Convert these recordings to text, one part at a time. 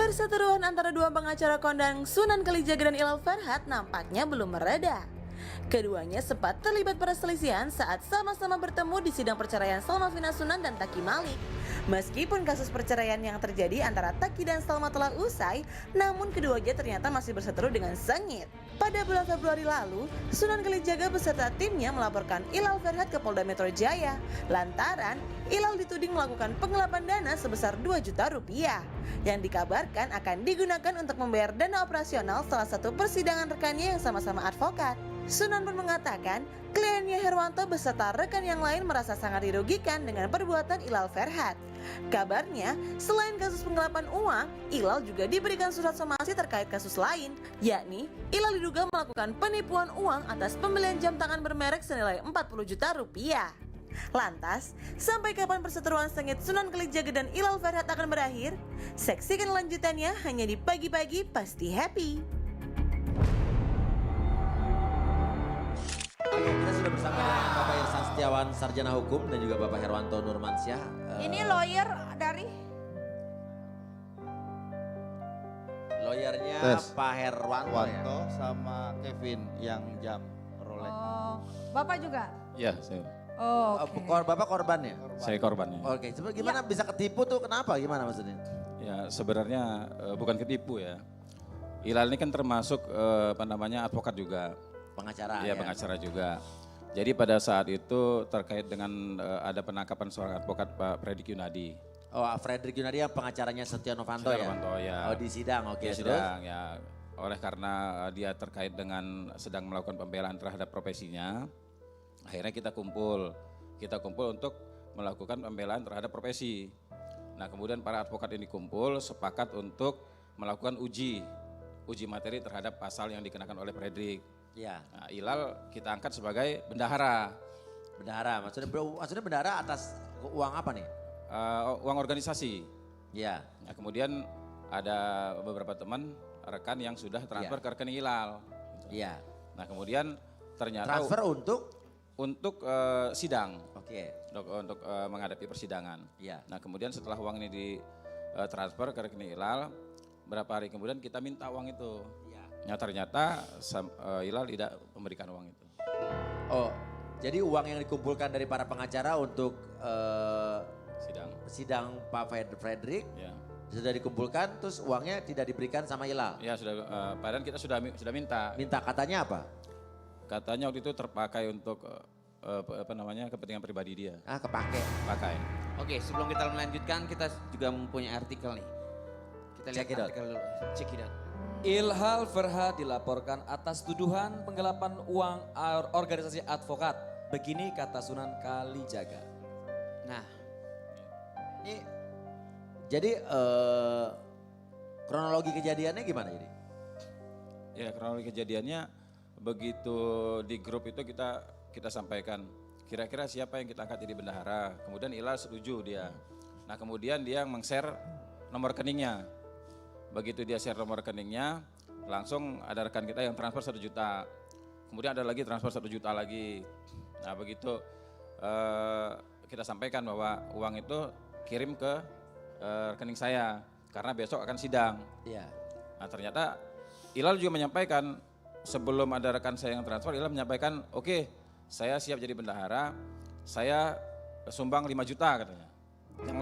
Perseteruan antara dua pengacara kondang Sunan Kalijaga dan Ilal Ferhat nampaknya belum mereda. Keduanya sempat terlibat perselisihan saat sama-sama bertemu di sidang perceraian Salma Vina Sunan dan Taki Malik. Meskipun kasus perceraian yang terjadi antara Taki dan Salma telah usai, namun keduanya ternyata masih berseteru dengan sengit. Pada bulan Februari lalu, Sunan Kalijaga beserta timnya melaporkan Ilal Ferhat ke Polda Metro Jaya lantaran Ilal dituding melakukan penggelapan dana sebesar 2 juta rupiah yang dikabarkan akan digunakan untuk membayar dana operasional salah satu persidangan rekannya yang sama-sama advokat. Sunan pun mengatakan kliennya Herwanto beserta rekan yang lain merasa sangat dirugikan dengan perbuatan Ilal Ferhat. Kabarnya, selain kasus penggelapan uang, Ilal juga diberikan surat somasi terkait kasus lain, yakni Ilal diduga melakukan penipuan uang atas pembelian jam tangan bermerek senilai 40 juta rupiah. Lantas, sampai kapan perseteruan sengit Sunan Kalijaga dan Ilal Ferhat akan berakhir? Saksikan lanjutannya hanya di Pagi-Pagi Pasti Happy. Oke, kita sudah bersama dengan Bapak Irsan Setiawan, Sarjana Hukum, dan juga Bapak Herwanto Nurmansyah. Ini lawyer dari? Lawyernya Tes. Pak Herwanto ya? Wanto sama Kevin yang jam Rolex. Oh, Bapak juga? Ya, saya Oh, oke. Bapak korbannya? korbannya. Oke, coba gimana bisa ketipu tuh, kenapa? Gimana maksudnya? Ya, sebenarnya bukan ketipu ya. Ilal ini kan termasuk advokat juga. Pengacara Iya, ya? pengacara juga. Jadi pada saat itu terkait dengan ada penangkapan seorang advokat Pak Fredrik Yunadi. Oh, Fredrik Yunadi yang pengacaranya Setia Novanto Setia ya? Novanto, ya. Oh, di sidang, oke. Dia Terus? sedang ya, oleh karena dia terkait dengan sedang melakukan pembelaan terhadap profesinya, akhirnya kita kumpul untuk melakukan pembelaan terhadap profesi. Nah, kemudian para advokat ini kumpul sepakat untuk melakukan uji materi terhadap pasal yang dikenakan oleh Fredrik. Iya. Nah, Ilal kita angkat sebagai bendahara. Bendahara, maksudnya bendahara atas uang apa nih? Uang organisasi. Iya. Nah, kemudian ada beberapa teman rekan yang sudah transfer Iya. ke rekening Ilal. Iya. Nah, kemudian ternyata Transfer untuk sidang, Oke. untuk menghadapi persidangan. Iya. Nah, kemudian setelah uang ini ditransfer ke rekening Ilal, berapa hari kemudian kita minta uang itu. Iya. Nah, ternyata Ilal tidak memberikan uang itu. Oh, jadi uang yang dikumpulkan dari para pengacara untuk sidang Pak Fredrik Ya, sudah dikumpulkan, terus uangnya tidak diberikan sama Ilal. ya sudah. Padahal kita sudah minta. Minta katanya apa? Katanya waktu itu terpakai untuk kepentingan pribadi dia. Ah, kepake. Pakai. Oke, sebelum kita melanjutkan, kita juga mempunyai artikel nih. Kita lihat Check it out. artikel dulu. Check it out. Ilhal Ferhat dilaporkan atas tuduhan penggelapan uang organisasi advokat. Begini kata Sunan Kalijaga. Nah, Ini jadi kronologi kejadiannya gimana jadi? Ya, kronologi kejadiannya begitu di grup itu kita sampaikan kira-kira siapa yang kita angkat jadi bendahara. Kemudian Ilal setuju dia. Nah, kemudian dia meng-share nomor rekeningnya. Begitu dia share nomor rekeningnya, langsung ada rekan kita yang transfer 1 juta. Kemudian ada lagi transfer 1 juta lagi. Nah, begitu kita sampaikan bahwa uang itu kirim ke rekening saya karena besok akan sidang. Iya. Nah, ternyata Ilal juga menyampaikan sebelum ada rekan saya yang transfer, Ilal menyampaikan, oke, saya siap jadi bendahara, saya sumbang 5 juta katanya.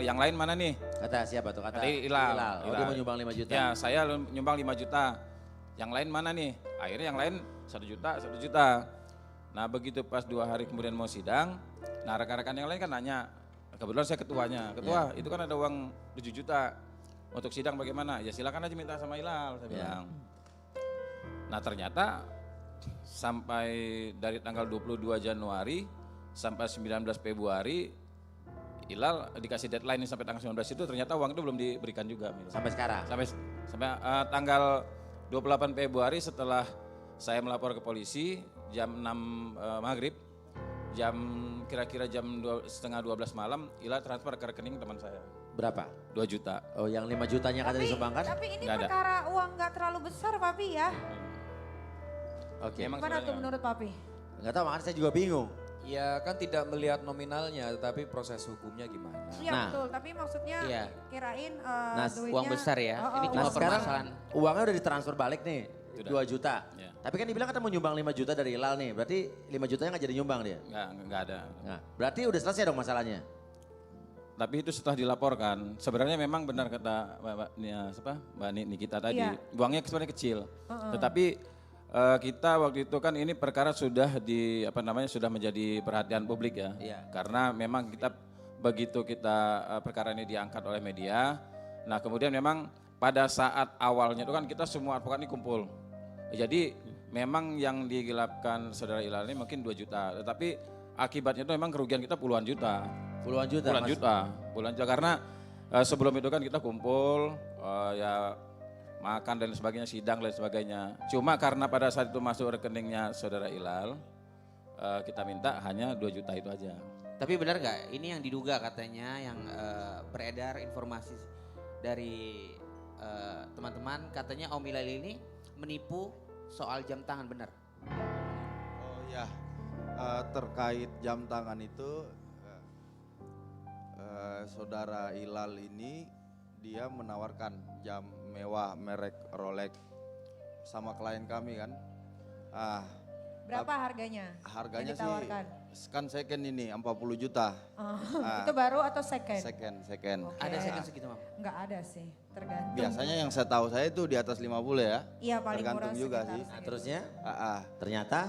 Yang lain mana nih? Kata siapa tuh? Kata Ilal. Oh, dia mau nyumbang 5 juta. Ya, saya nyumbang 5 juta. Yang lain mana nih? Akhirnya yang lain 1 juta, 1 juta. Nah, begitu pas 2 hari kemudian mau sidang, nah rekan-rekan yang lain kan nanya, kebetulan saya ketuanya, ketua itu kan ada uang 7 juta untuk sidang bagaimana? Ya silakan aja minta sama Ilal, saya bilang. Nah, ternyata sampai dari tanggal 22 Januari sampai 19 Februari Ilal dikasih deadline sampai tanggal 19 itu ternyata uang itu belum diberikan juga. Sampai sekarang. Sampai tanggal 28 Februari setelah saya melapor ke polisi jam 6 maghrib, kira-kira jam setengah 12 malam, Ilal transfer ke rekening teman saya. Berapa? 2 juta. Oh, yang 5 jutanya kata disumbangkan? Tapi ini Nggak ada. perkara uang nggak terlalu besar, Papi ya. Oke. Emang Gimana tuh sebenarnya. menurut Papi? Enggak tahu, makanya saya juga bingung. Ya kan tidak melihat nominalnya, tetapi proses hukumnya gimana? Iya Nah. betul, tapi maksudnya Iya. kirain Nah, duitnya. Uang besar ya. Oh, Ini oh, cuma Nah sekarang permasalahan. uangnya udah ditransfer balik nih, Sudah. 2 juta. Ya. Tapi kan dibilang katanya mau nyumbang 5 juta dari Hilal nih, berarti 5 jutanya nggak jadi nyumbang dia. Enggak ada. Nah, berarti udah selesai dong masalahnya. Tapi itu setelah dilaporkan, sebenarnya memang benar kata Mbak Nikita tadi, Iya. uangnya sebenarnya kecil. Tetapi kita waktu itu kan ini perkara sudah sudah menjadi perhatian publik ya. Iya. Karena memang kita begitu perkara ini diangkat oleh media, nah kemudian memang pada saat awalnya itu kan kita semua advokat ini kumpul. Jadi memang yang digelapkan saudara Hilal ini mungkin 2 juta, tetapi akibatnya itu memang kerugian kita puluhan juta. Puluhan juta. Puluhan juta karena sebelum itu kan kita kumpul ya makan dan sebagainya, sidang dan sebagainya. Cuma karena pada saat itu masuk rekeningnya saudara Hilal, kita minta hanya 2 juta itu aja. Tapi benar nggak? Ini yang diduga katanya yang beredar informasi dari teman-teman katanya Om Hilal ini menipu soal jam tangan, benar? Oh ya, terkait jam tangan itu saudara Hilal ini dia menawarkan jam mewah merek Rolex sama klien kami kan. Berapa harganya? Harganya yang ditawarkan? sih kan second ini 40 juta. Oh, itu baru atau second? Second. Oke. Ada second segitu, Mam? Enggak ada sih, tergantung. Biasanya yang saya tahu saya itu di atas 50 ya. Iya paling tergantung murah juga sekitar sih. Nah, segitu. terusnya Ah, ternyata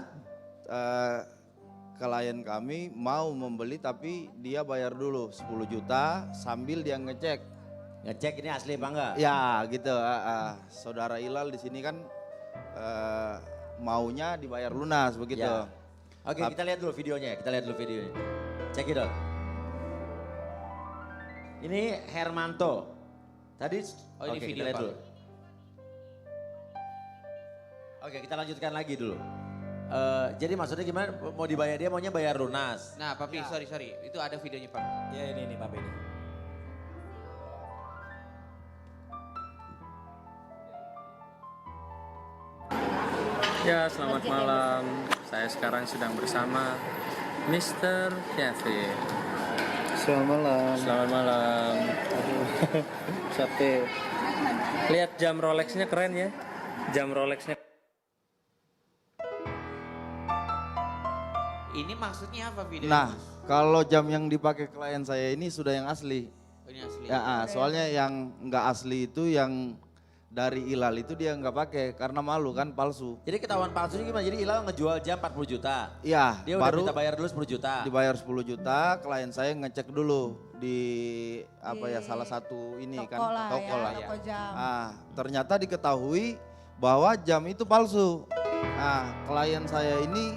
klien kami mau membeli tapi dia bayar dulu 10 juta sambil dia ngecek. ngecek ini asli apa enggak? Ya gitu. Saudara Hilal di sini kan maunya dibayar lunas begitu. Ya. Oke, kita lihat dulu videonya. Cek it out. Ini Hermanto. Tadi Oh, ini oke, video, kita lihat Pak. dulu. Oke, kita lanjutkan lagi dulu. Jadi maksudnya gimana? Mau dibayar dia maunya bayar lunas. Nah, Papi, sorry. Itu ada videonya, Pak. Ya ini Pak Benny. Ya, selamat malam. Saya sekarang sedang bersama Mr. Kevin. Selamat malam. Selamat malam. Sate. Lihat jam Rolexnya keren ya. Jam Rolexnya. Ini maksudnya apa videonya? Nah, kalau jam yang dipakai klien saya ini sudah yang asli. Oh, ini asli. Ya, soalnya yang nggak asli itu yang dari Hilal itu dia nggak pakai karena malu kan palsu. Jadi ketahuan palsunya gimana? Jadi Hilal ngejual jam 40 juta. Iya, Dia udah baru minta bayar dulu 10 juta. dibayar 10 juta, klien saya ngecek dulu di salah satu ini Toko kan lah toko ya, lah. toko jam. Ternyata diketahui bahwa jam itu palsu. Klien saya ini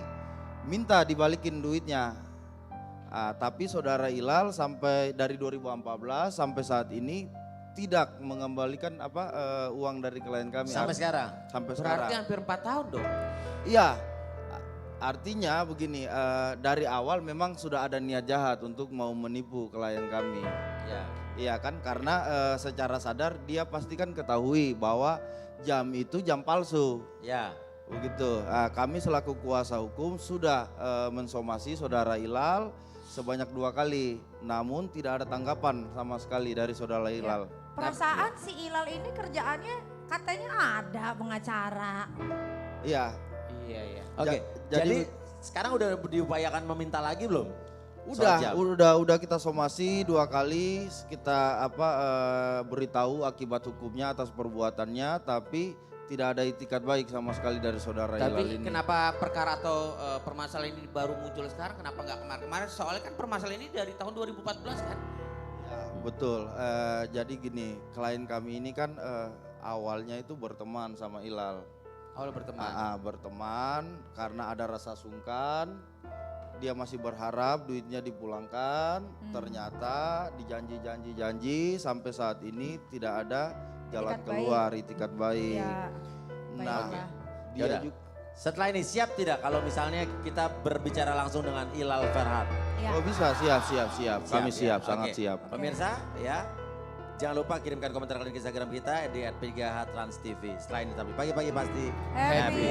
minta dibalikin duitnya. Tapi saudara Hilal sampai dari 2014 sampai saat ini tidak mengembalikan uang dari klien kami. Sampai sekarang. Sampai Berarti sekarang. hampir 4 tahun dong. Iya. Artinya begini, dari awal memang sudah ada niat jahat untuk mau menipu klien kami. Ya. Iya kan, karena secara sadar dia pasti kan ketahui bahwa jam itu jam palsu. Ya. Begitu. Kami selaku kuasa hukum sudah mensomasi saudara Hilal sebanyak 2 kali, namun tidak ada tanggapan sama sekali dari saudara Hilal. Perasaan si Hilal ini kerjaannya katanya ada pengacara. Iya. Iya. Oke. Ja- Jadi jadi- sekarang udah diupayakan meminta lagi belum? Soal jam. Udah kita somasi 2 kali, kita beritahu akibat hukumnya atas perbuatannya, tapi tidak ada itikat baik sama sekali dari saudara Hilal Tapi ini. kenapa perkara atau permasalahan ini baru muncul sekarang? Kenapa nggak kemarin-kemarin? Soalnya kan permasalahan ini dari tahun 2014 kan? Ya, betul. Jadi gini, klien kami ini kan awalnya itu berteman sama Hilal. Awal berteman. Berteman karena ada rasa sungkan. Dia masih berharap duitnya dipulangkan. Ternyata dijanji sampai saat ini tidak ada jalan Itikat keluar, itikat baik. Ya, Nah, baiklah. dia Yaudah. juga. Setelah ini siap tidak kalau misalnya kita berbicara langsung dengan Hilal Ferhat? Ya. Oh bisa, siap. Kami siap, ya? sangat Oke. siap. Pemirsa ya, jangan lupa kirimkan komentar kalian ke Instagram kita di @3HTransTV. Setelah ini tapi pagi-pagi pasti Happy.